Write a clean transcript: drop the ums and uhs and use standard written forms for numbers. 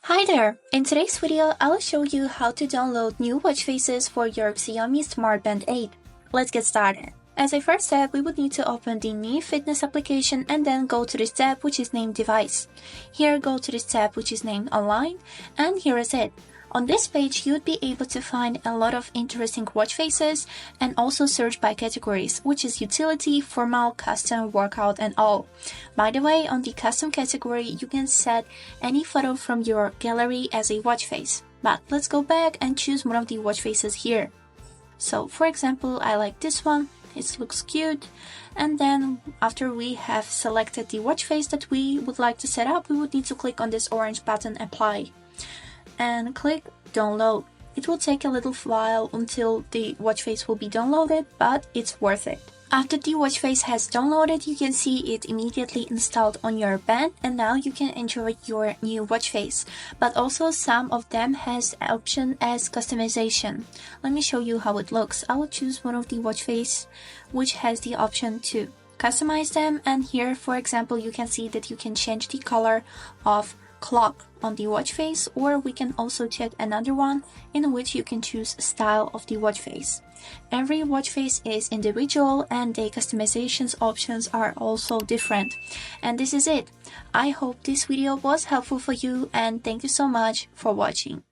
Hi there! In today's video, I'll show you how to download new watch faces for your Xiaomi Smart Band 8. Let's get started. As a first step, we would need to open the Mi Fitness application and then go to this tab which is named Device. Here, go to this tab which is named Online, and here is it. On this page, you'd be able to find a lot of interesting watch faces and also search by categories, which is utility, formal, custom, workout, and all. By the way, on the custom category, you can set any photo from your gallery as a watch face. But let's go back and choose one of the watch faces here. So for example, I like this one. It looks cute. And then after we have selected the watch face that we would like to set up, we would need to click on this orange button, Apply, and click download. It will take a little while until the watch face will be downloaded, but it's worth it. After the watch face has downloaded, you can see it immediately installed on your band, and now you can enjoy your new watch face. But also some of them has the option as customization. Let me show you how it looks. I will choose one of the watch face which has the option to customize them, and here for example you can see that you can change the color of clock on the watch face, or we can also check another one in which you can choose style of the watch face. Every watch face is individual and the customizations options are also different. And this is it. I hope this video was helpful for you, and thank you so much for watching.